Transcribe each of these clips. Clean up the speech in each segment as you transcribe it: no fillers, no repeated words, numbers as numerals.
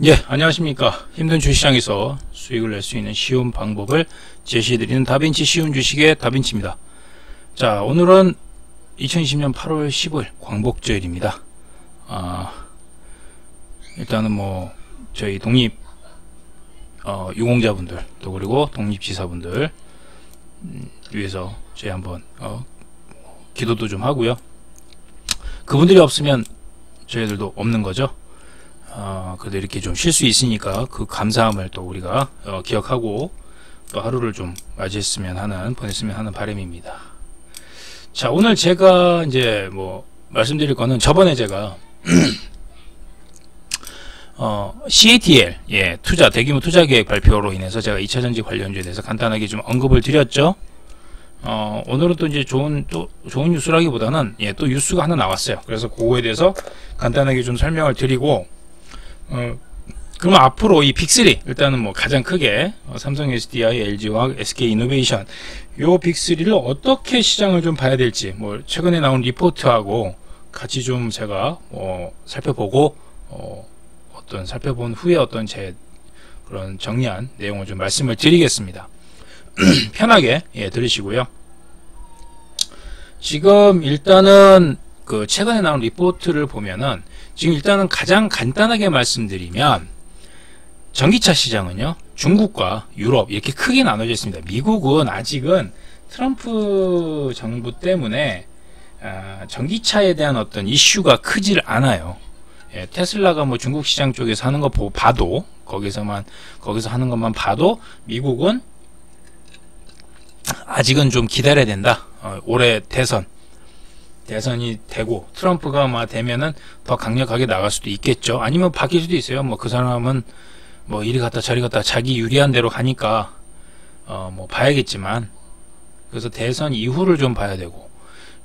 예, 안녕하십니까. 힘든 주시장에서 수익을 낼 수 있는 쉬운 방법을 제시해드리는 다빈치 쉬운 주식의 다빈치입니다. 자, 오늘은 2020년 8월 15일 광복절입니다. 일단은 뭐 저희 독립 유공자분들 또 그리고 독립지사분들 위해서 저희 한번 기도도 좀 하고요. 그분들이 없으면 저희들도 없는 거죠. 그래도 이렇게 좀 쉴 수 있으니까 그 감사함을 또 우리가 기억하고 또 하루를 좀 보냈으면 하는 바람입니다. 자, 오늘 제가 이제 뭐 말씀드릴 거는 저번에 제가 CATL 투자 대규모 투자 계획 발표로 인해서 제가 2차전지 관련주에 대해서 간단하게 좀 언급을 드렸죠. 오늘은 또 이제 좋은 뉴스라기보다는 또 뉴스가 하나 나왔어요. 그래서 그거에 대해서 간단하게 좀 설명을 드리고 그러면 앞으로 이 빅3 일단은 뭐 가장 크게 삼성 SDI, LG화학, SK이노베이션 요 빅3를 어떻게 시장을 좀 봐야 될지 뭐 최근에 나온 리포트하고 같이 좀 제가 살펴보고 살펴본 후에 제 그런 정리한 내용을 좀 말씀을 드리겠습니다. 편하게 들으시고요. 지금 일단은 그 최근에 나온 리포트를 보면은 지금 일단은 가장 간단하게 말씀드리면 전기차 시장은요 중국과 유럽 이렇게 크게 나눠져 있습니다. 미국은 아직은 트럼프 정부 때문에 전기차에 대한 어떤 이슈가 크질 않아요. 테슬라가 뭐 중국 시장 쪽에서 하는 거 봐도 거기서 하는 것만 봐도 미국은 아직은 좀 기다려야 된다. 올해 대선이 되고 트럼프가 되면은 더 강력하게 나갈 수도 있겠죠. 아니면 바뀔 수도 있어요. 뭐 그 사람은 뭐 이리 갔다 저리 갔다 자기 유리한 대로 가니까 뭐 봐야겠지만, 그래서 대선 이후를 좀 봐야 되고,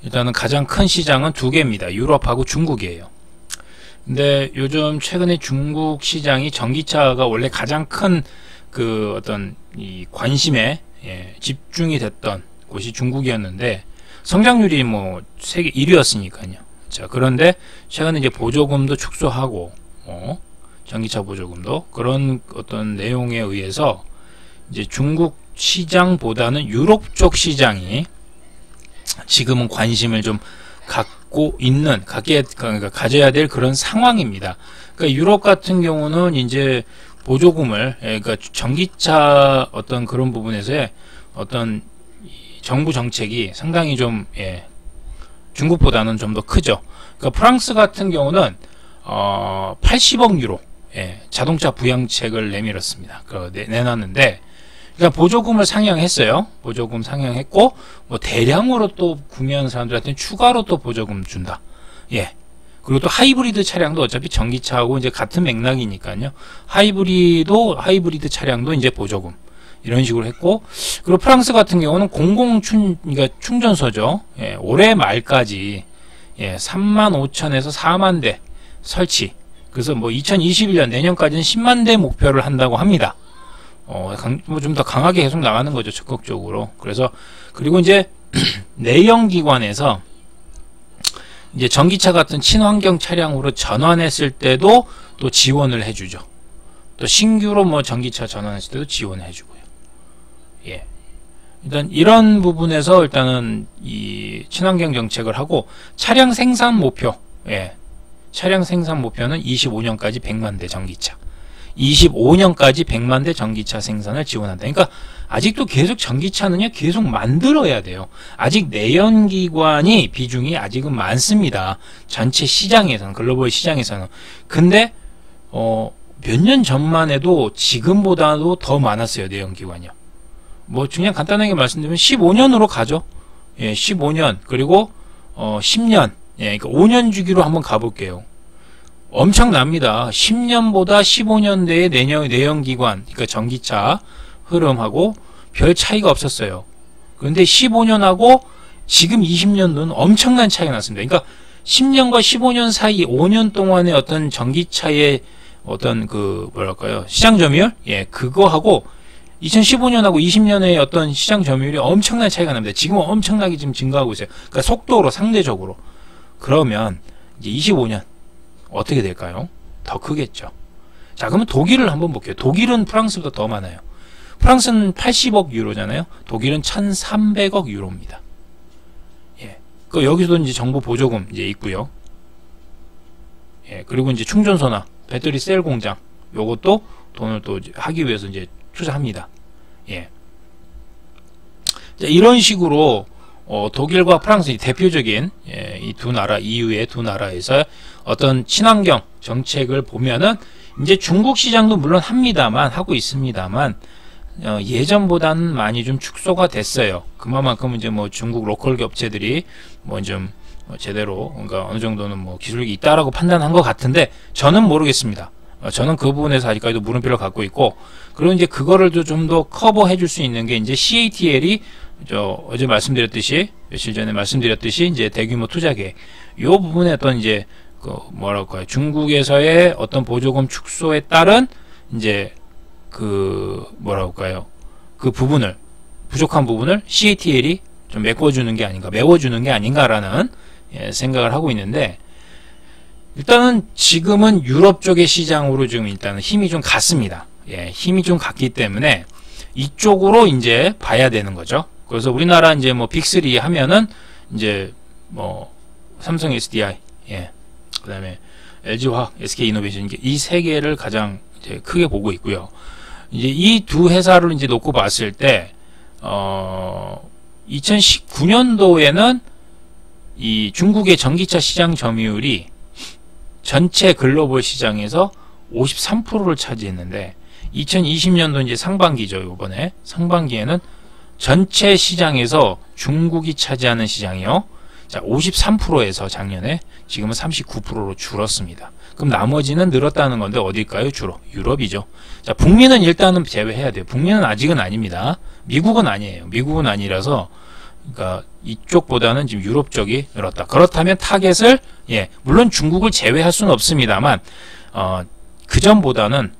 일단은 가장 큰 시장은 두 개입니다. 유럽하고 중국이에요. 근데 요즘 최근에 중국 시장이 전기차가 원래 가장 큰 그 어떤 이 관심에 집중이 됐던 곳이 중국이었는데 성장률이 뭐 세계 1위였으니까요. 자, 그런데 최근에 이제 보조금도 축소하고 전기차 보조금도 그런 어떤 내용에 의해서 이제 중국 시장보다는 유럽 쪽 시장이 지금은 관심을 좀 가져야 될 그런 상황입니다. 그러니까 유럽 같은 경우는 이제 보조금을, 그러니까 전기차 어떤 그런 부분에서의 어떤 정부 정책이 상당히 좀 중국보다는 좀 더 크죠. 그러니까 프랑스 같은 경우는 80억 유로 자동차 부양책을 내밀었습니다. 내놨는데, 그러니까 보조금을 상향했어요. 보조금 상향했고 뭐 대량으로 또 구매하는 사람들한테는 추가로 또 보조금 준다. 그리고 또 하이브리드 차량도 어차피 전기차하고 이제 같은 맥락이니까요. 하이브리드 차량도 이제 보조금 이런 식으로 했고, 그리고 프랑스 같은 경우는 그러니까 충전소죠. 올해 말까지 35,000에서 4만 대 설치. 그래서 뭐 2021년 내년까지는 10만 대 목표를 한다고 합니다. 좀 더 강하게 계속 나가는 거죠, 적극적으로. 그리고 이제 내연기관에서 이제 전기차 같은 친환경 차량으로 전환했을 때도 또 지원을 해주죠. 또 신규로 뭐 전기차 전환했을 때도 지원을 해주고요. 일단 이런 부분에서 일단은 이 친환경 정책을 하고, 차량 생산 목표는 25년까지 100만 대 전기차. 25년까지 100만 대 전기차 생산을 지원한다. 그러니까 아직도 계속 전기차는요 계속 만들어야 돼요. 아직 내연기관이 비중이 아직은 많습니다. 전체 시장에서는, 글로벌 시장에서는. 근데 몇 년 전만 해도 지금보다도 더 많았어요. 내연기관이요. 뭐 그냥 간단하게 말씀드리면 15년으로 가죠. 15년 그리고 10년, 그러니까 5년 주기로 한번 가볼게요. 엄청납니다. 10년보다 15년대의 내연기관, 그러니까 전기차 흐름하고 별 차이가 없었어요. 그런데 15년하고 지금 20년도는 엄청난 차이가 났습니다. 그러니까 10년과 15년 사이 5년 동안의 어떤 전기차의 어떤 시장 점유율? 그거하고 2015년하고 20년의 어떤 시장 점유율이 엄청난 차이가 납니다. 지금은 엄청나게 지금 증가하고 있어요. 그러니까 속도로, 상대적으로. 그러면 이제 25년 어떻게 될까요? 더 크겠죠. 자, 그러면 독일을 한번 볼게요. 독일은 프랑스보다 더 많아요. 프랑스는 80억 유로잖아요. 독일은 1,300억 유로입니다. 예. 그 여기서도 이제 정부 보조금 이제 있고요. 예. 그리고 이제 충전소나 배터리 셀 공장 요것도 돈을 또 하기 위해서 이제 투자합니다. 예. 자, 이런 식으로 독일과 프랑스 대표적인 이 두 나라 EU의 두 나라에서 어떤 친환경 정책을 보면은 이제 중국 시장도 물론 합니다만 하고 있습니다만 예전보다는 많이 좀 축소가 됐어요. 그만큼 이제 뭐 중국 로컬 업체들이 뭐 좀 제대로 그러니까 어느 정도는 뭐 기술력이 있다라고 판단한 것 같은데 저는 모르겠습니다. 저는 그 부분에서 아직까지도 물음표를 갖고 있고 그리고 이제 그거를 좀 더 커버해 줄 수 있는 게 이제 CATL이 어제 말씀드렸듯이 며칠 전에 말씀드렸듯이 이제 대규모 투자 계획 요 부분에 어떤 이제 그 뭐랄까요 중국에서의 어떤 보조금 축소에 따른 이제 그 뭐랄까요 그 부분을 부족한 부분을 CATL이 좀 메꿔주는 게 아닌가 메워주는 게 아닌가라는 생각을 하고 있는데 일단은 지금은 유럽 쪽의 시장으로 지금 일단은 힘이 좀 갔습니다. 힘이 좀 갔기 때문에 이쪽으로 이제 봐야 되는 거죠. 그래서 우리나라 이제 뭐 빅3 하면은 이제 뭐 삼성 SDI, 그다음에 LG화학, SK이노베이션 이 세 개를 가장 이제 크게 보고 있고요. 이제 이 두 회사를 이제 놓고 봤을 때 2019년도에는 이 중국의 전기차 시장 점유율이 전체 글로벌 시장에서 53%를 차지했는데 2020년도 이제 상반기죠. 이번에 상반기에는 전체 시장에서 중국이 차지하는 시장이요. 자, 53%에서 작년에 지금은 39%로 줄었습니다. 그럼 나머지는 늘었다는 건데 어딜까요? 주로 유럽이죠. 자, 북미는 일단은 제외해야 돼요. 북미는 아직은 아닙니다. 미국은 아니에요. 미국은 아니라서 그러니까 이쪽보다는 지금 유럽 쪽이 늘었다. 그렇다면 타겟을 물론 중국을 제외할 수는 없습니다만 그 전보다는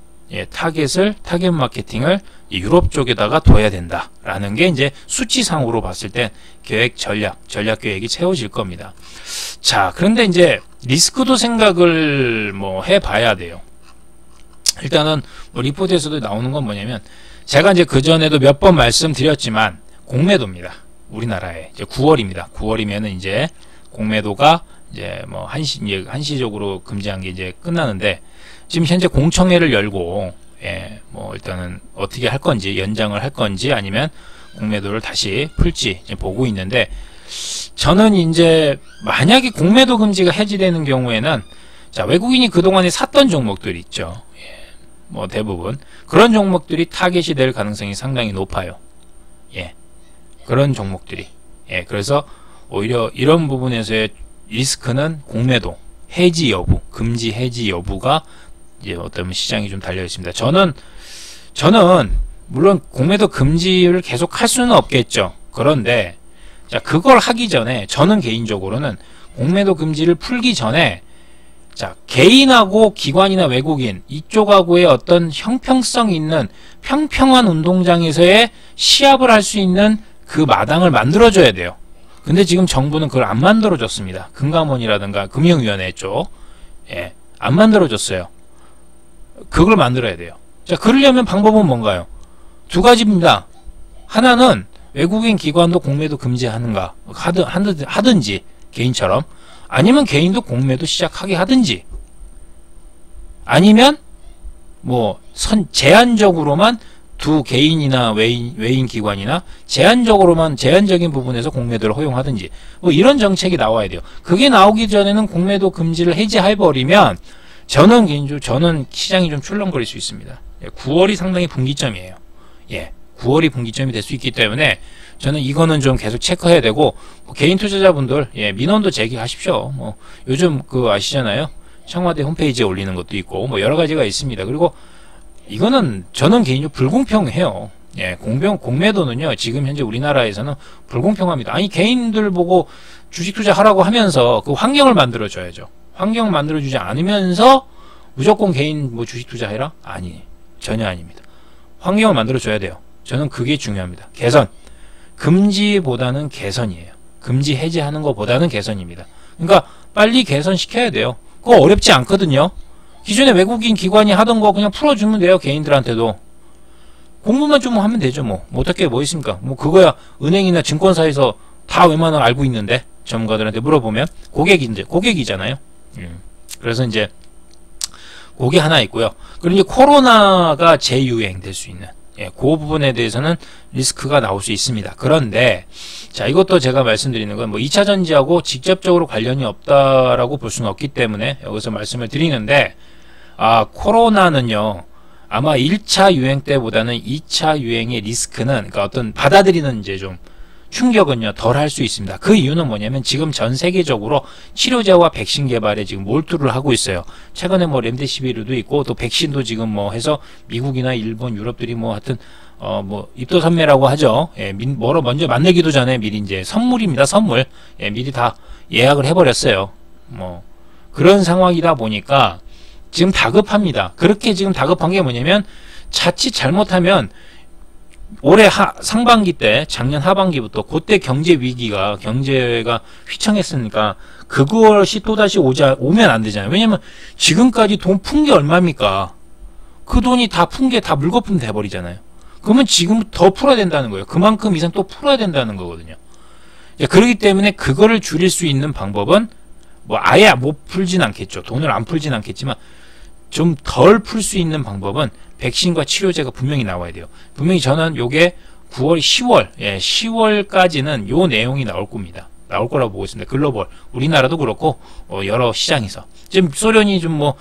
타겟 마케팅을 유럽 쪽에다가 둬야 된다라는 게 이제 수치상으로 봤을 때 계획 전략 계획이 채워질 겁니다. 자, 그런데 이제 리스크도 생각을 뭐 해봐야 돼요. 일단은 뭐 리포트에서도 나오는 건 뭐냐면 제가 이제 그 전에도 몇 번 말씀드렸지만 공매도입니다. 우리나라에 이제 9월입니다. 9월이면은 이제 공매도가 이제 뭐 한시적으로 금지한 게 이제 끝나는데 지금 현재 공청회를 열고 뭐 일단은 어떻게 할 건지 연장을 할 건지 아니면 공매도를 다시 풀지 이제 보고 있는데 저는 이제 만약에 공매도 금지가 해지되는 경우에는 자 외국인이 그동안에 샀던 종목들이 있죠. 뭐 대부분 그런 종목들이 타겟이 될 가능성이 상당히 높아요. 그런 종목들이 그래서 오히려 이런 부분에서의 리스크는 공매도 해지 여부 금지 해지 여부가 이제 어떤 시장이 좀 달려 있습니다. 저는 물론 공매도 금지를 계속 할 수는 없겠죠. 그런데 자 그걸 하기 전에 저는 개인적으로는 공매도 금지를 풀기 전에 자 개인하고 기관이나 외국인 이쪽하고의 어떤 형평성 있는 평평한 운동장에서의 시합을 할 수 있는 그 마당을 만들어줘야 돼요. 근데 지금 정부는 그걸 안 만들어줬습니다. 금감원이라든가 금융위원회 쪽 안 만들어줬어요. 그걸 만들어야 돼요. 자, 그러려면 방법은 뭔가요? 두 가지입니다. 하나는 외국인 기관도 공매도 금지하는가 하든지 개인처럼 아니면 개인도 공매도 시작하게 하든지 아니면 뭐 제한적으로만 두 개인이나 외인 기관이나 제한적인 부분에서 공매도를 허용하든지 뭐 이런 정책이 나와야 돼요. 그게 나오기 전에는 공매도 금지를 해제해버리면 저는 시장이 좀 출렁거릴 수 있습니다. 9월이 상당히 분기점이에요. 9월이 분기점이 될 수 있기 때문에 저는 이거는 좀 계속 체크해야 되고 뭐 개인 투자자분들 민원도 제기하십시오. 뭐 요즘 아시잖아요. 청와대 홈페이지에 올리는 것도 있고 뭐 여러 가지가 있습니다. 그리고 이거는 저는 개인적으로 불공평해요. 공매도는요 지금 현재 우리나라에서는 불공평합니다. 아니 개인들 보고 주식 투자하라고 하면서 그 환경을 만들어줘야죠. 환경 만들어주지 않으면서 무조건 개인 뭐 주식 투자해라? 전혀 아닙니다. 환경을 만들어줘야 돼요. 저는 그게 중요합니다. 개선. 금지보다는 개선이에요. 금지 해제하는 것보다는 개선입니다. 그러니까 빨리 개선시켜야 돼요. 그거 어렵지 않거든요. 기존에 외국인 기관이 하던 거 그냥 풀어주면 돼요. 개인들한테도. 공부만 좀 하면 되죠. 뭐 어떻게 뭐 있습니까? 뭐 그거야 은행이나 증권사에서 다 웬만하면 알고 있는데 전문가들한테 물어보면 고객이잖아요. 그래서 이제 그게 하나 있고요. 그리고 이제 코로나가 재유행될 수 있는 그 부분에 대해서는 리스크가 나올 수 있습니다. 그런데 자, 이것도 제가 말씀드리는 건 뭐 2차 전지하고 직접적으로 관련이 없다라고 볼 수는 없기 때문에 여기서 말씀을 드리는데, 코로나는요 아마 1차 유행 때보다는 2차 유행의 리스크는, 그러니까 어떤 받아들이는 이제 좀 충격은요 덜 할 수 있습니다. 그 이유는 뭐냐면 지금 전 세계적으로 치료제와 백신 개발에 지금 몰두를 하고 있어요. 최근에 뭐 렘데시비르도 있고 또 백신도 지금 뭐 해서 미국이나 일본, 유럽들이 뭐 하여튼 뭐 입도선매라고 하죠. 먼저 만들기도 전에 미리 이제 선물입니다. 선물. 미리 다 예약을 해버렸어요. 뭐 그런 상황이다 보니까 지금 다급합니다. 그렇게 지금 다급한 게 뭐냐면 자칫 잘못하면 올해 상반기 때, 작년 하반기부터 그때 경제가 휘청했으니까 그것이 또다시 오면 안 되잖아요. 왜냐면 지금까지 돈 푼 게 얼마입니까? 그 돈이 다 푼 게 다 물거품 돼버리잖아요. 그러면 지금 더 풀어야 된다는 거예요. 그만큼 이상 또 풀어야 된다는 거거든요. 그렇기 때문에 그거를 줄일 수 있는 방법은 뭐 아예 못 풀진 않겠죠. 돈을 안 풀진 않겠지만 좀 덜 풀 수 있는 방법은 백신과 치료제가 분명히 나와야 돼요. 분명히 저는 요게 9월, 10월까지는 요 내용이 나올 겁니다. 나올 거라고 보고 있습니다. 글로벌, 우리나라도 그렇고 여러 시장에서 지금 소련이 좀 뭐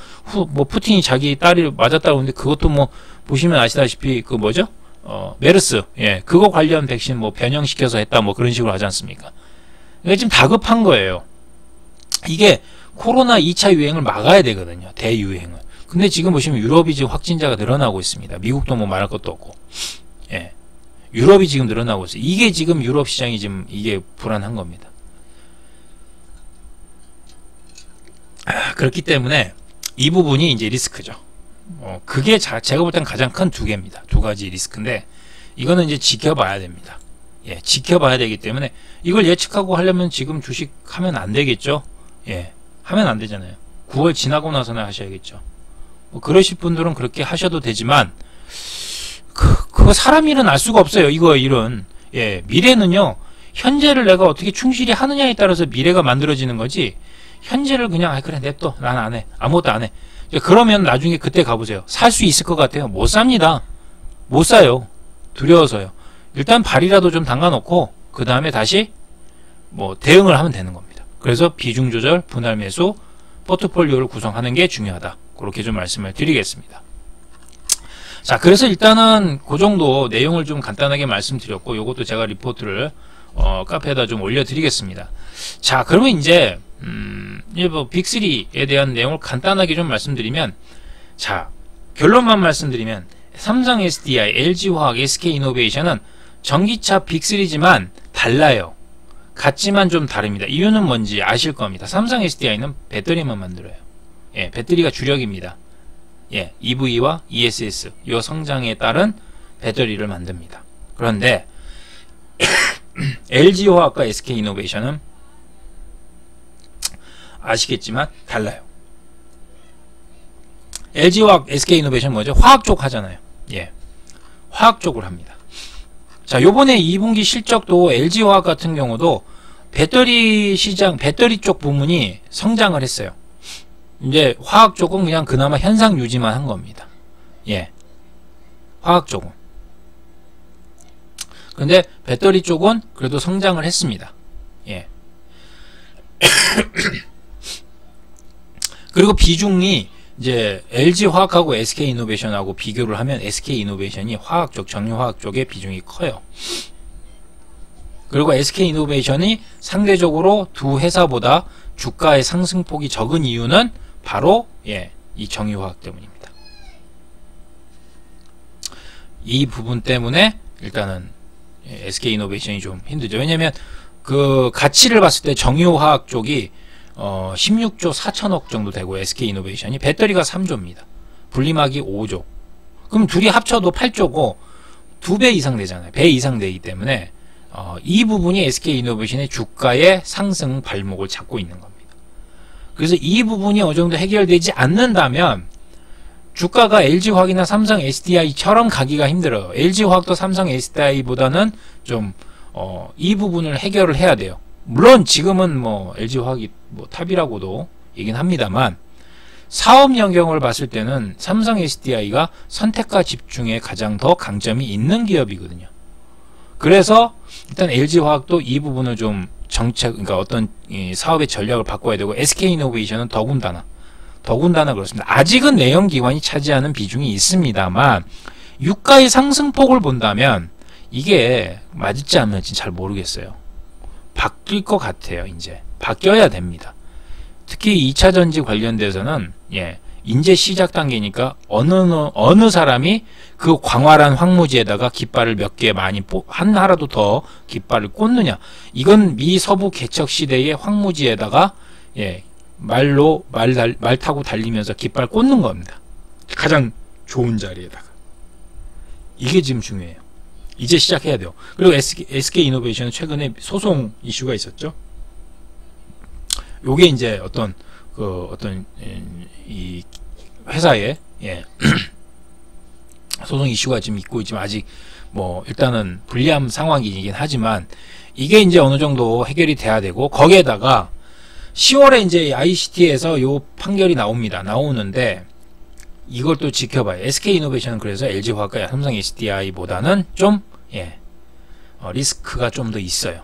푸틴이 자기 딸이 맞았다고 하는데 그것도 뭐 보시면 아시다시피 그 뭐죠? 메르스, 그거 관련 백신 뭐 변형시켜서 했다 뭐 그런 식으로 하지 않습니까? 그러니까 지금 다급한 거예요. 이게 코로나 2차 유행을 막아야 되거든요. 대유행을. 근데 지금 보시면 유럽이 지금 확진자가 늘어나고 있습니다. 미국도 뭐 말할 것도 없고. 유럽이 지금 늘어나고 있어요. 이게 지금 유럽 시장이 지금 이게 불안한 겁니다. 그렇기 때문에 이 부분이 이제 리스크죠. 그게 제가 볼 땐 가장 큰 두 개입니다. 두 가지 리스크인데 이거는 이제 지켜봐야 됩니다. 지켜봐야 되기 때문에 이걸 예측하고 하려면 지금 주식 하면 안 되겠죠. 하면 안 되잖아요. 9월 지나고 나서는 하셔야겠죠. 뭐 그러실 분들은 그렇게 하셔도 되지만 그거 사람 일은 알 수가 없어요. 이런 미래는요 현재를 내가 어떻게 충실히 하느냐에 따라서 미래가 만들어지는 거지, 현재를 그냥 그래 냅둬 난 안 해 아무것도 안 해 그러면 나중에 그때 가보세요. 살 수 있을 것 같아요? 못 삽니다. 못 사요. 두려워서요. 일단 발이라도 좀 담가 놓고 그 다음에 다시 뭐 대응을 하면 되는 겁니다. 그래서 비중 조절, 분할 매수, 포트폴리오를 구성하는 게 중요하다. 그렇게 좀 말씀을 드리겠습니다. 자, 그래서 일단은 그 정도 내용을 좀 간단하게 말씀드렸고, 요것도 제가 리포트를 카페에다 좀 올려드리겠습니다. 자, 그러면 이제 뭐 빅3에 대한 내용을 간단하게 좀 말씀드리면, 자, 결론만 말씀드리면 삼성 SDI, LG화학, SK이노베이션은 전기차 빅3지만 달라요. 같지만 좀 다릅니다. 이유는 뭔지 아실 겁니다. 삼성 SDI는 배터리만 만들어요. 배터리가 주력입니다. EV와 ESS 이 성장에 따른 배터리를 만듭니다. 그런데 LG화학과 SK이노베이션은 아시겠지만 달라요. LG화학, SK이노베이션 뭐죠? 화학 쪽 하잖아요. 화학 쪽을 합니다. 자, 요번에 2분기 실적도 LG화학 같은 경우도 배터리 시장, 배터리 쪽 부문이 성장을 했어요. 이제 화학 쪽은 그냥 그나마 현상 유지만 한 겁니다. 화학 쪽은. 근데 배터리 쪽은 그래도 성장을 했습니다. 그리고 비중이 이제 LG화학하고 SK이노베이션하고 비교를 하면 SK이노베이션이 화학 쪽, 정유화학 쪽의 비중이 커요. 그리고 SK이노베이션이 상대적으로 두 회사보다 주가의 상승폭이 적은 이유는 바로 이 정유화학 때문입니다. 이 부분 때문에 일단은 SK이노베이션이 좀 힘들죠. 왜냐면 그 가치를 봤을 때 정유화학 쪽이 16조 4천억 정도 되고 SK이노베이션이 배터리가 3조입니다. 분리막이 5조. 그럼 둘이 합쳐도 8조고 2배 이상 되잖아요. 배 이상 되기 때문에 이 부분이 SK이노베이션의 주가의 상승 발목을 잡고 있는 겁니다. 그래서 이 부분이 어느 정도 해결되지 않는다면 주가가 LG화학이나 삼성 SDI처럼 가기가 힘들어요. LG화학도 삼성 SDI보다는 좀 이 부분을 해결을 해야 돼요. 물론 지금은 뭐 LG화학이 뭐 탑이라고도 얘긴 합니다만 사업 영역을 봤을 때는 삼성 SDI가 선택과 집중에 가장 더 강점이 있는 기업이거든요. 그래서 일단 LG화학도 이 부분을 좀 정책, 그러니까 어떤 이 사업의 전략을 바꿔야 되고, SK이노베이션은 더군다나 그렇습니다. 아직은 내연기관이 차지하는 비중이 있습니다만 유가의 상승폭을 본다면 이게 맞을지 안 맞을지 잘 모르겠어요. 바뀔 것 같아요. 이제 바뀌어야 됩니다. 특히 2차전지 관련돼서는 이제 시작 단계니까 어느 사람이 그 광활한 황무지에다가 깃발을 몇 개 많이 하나라도 더 깃발을 꽂느냐, 이건 미 서부 개척 시대의 황무지에다가 말 타고 달리면서 깃발 꽂는 겁니다. 가장 좋은 자리에다가. 이게 지금 중요해요. 이제 시작해야 돼요. 그리고 SK이노베이션은 최근에 소송 이슈가 있었죠. 요게 이제 어떤 이 회사에 소송 이슈가 지금 있고 지금 아직 뭐 일단은 불리한 상황이긴 하지만 이게 이제 어느 정도 해결이 돼야 되고, 거기에다가 10월에 이제 ICT에서 요 판결이 나오는데 이걸 또 지켜봐요. SK이노베이션은 그래서 LG화학과 삼성 SDI보다는 좀 리스크가 좀 더 있어요.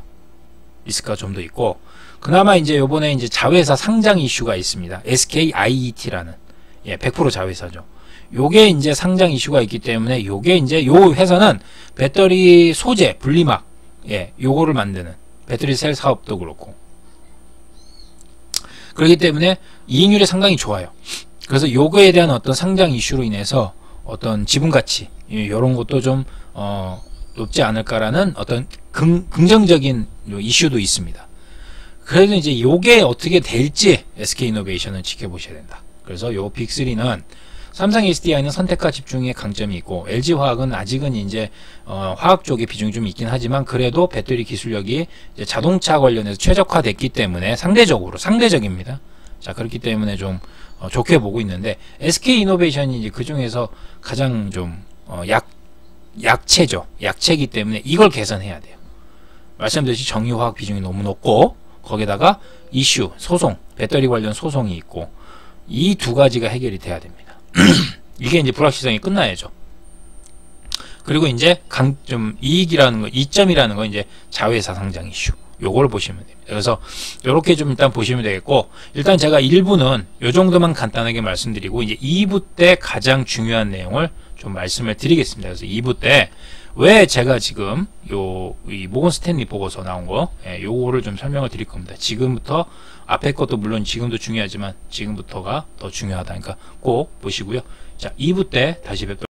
리스크가 좀 더 있고, 그나마 이제 요번에 이제 자회사 상장 이슈가 있습니다. SKIET라는 100% 자회사죠. 요게 이제 상장 이슈가 있기 때문에 요게 이제 요 회사는 배터리 소재 분리막 요거를 만드는 배터리 셀 사업도 그렇고, 그렇기 때문에 이익률이 상당히 좋아요. 그래서 요거에 대한 어떤 상장 이슈로 인해서 어떤 지분 가치 이런 것도 좀 높지 않을까라는 어떤 긍정적인 이슈도 있습니다. 그래도 이제 요게 어떻게 될지 SK이노베이션은 지켜보셔야 된다. 그래서 요 빅3는 삼성 SDI는 선택과 집중의 강점이 있고, LG화학은 아직은 이제 화학 쪽의 비중이 좀 있긴 하지만 그래도 배터리 기술력이 이제 자동차 관련해서 최적화됐기 때문에 상대적입니다. 자, 그렇기 때문에 좀 좋게 보고 있는데, SK이노베이션이 이제 그 중에서 가장 좀 약체죠. 약체이기 때문에 이걸 개선해야 돼요. 말씀드렸듯이 정유화학 비중이 너무 높고, 거기다가 이슈, 소송, 배터리 관련 소송이 있고, 이 두 가지가 해결이 돼야 됩니다. 이게 이제 불확실성이 끝나야죠. 그리고 이제 좀 이익이라는 거, 이점이라는 거 이제 자회사 상장 이슈. 요걸 보시면 됩니다. 그래서 요렇게 좀 일단 보시면 되겠고, 일단 제가 1부는 요 정도만 간단하게 말씀드리고 이제 2부 때 가장 중요한 내용을 좀 말씀을 드리겠습니다. 그래서 2부 때 왜 제가 지금 이 모건 스탠리 보고서 나온 거 요거를 좀 설명을 드릴 겁니다. 지금부터 앞에 것도 물론 지금도 중요하지만 지금부터가 더 중요하다. 그러니까 꼭 보시고요. 자, 2부 때 다시 뵙도록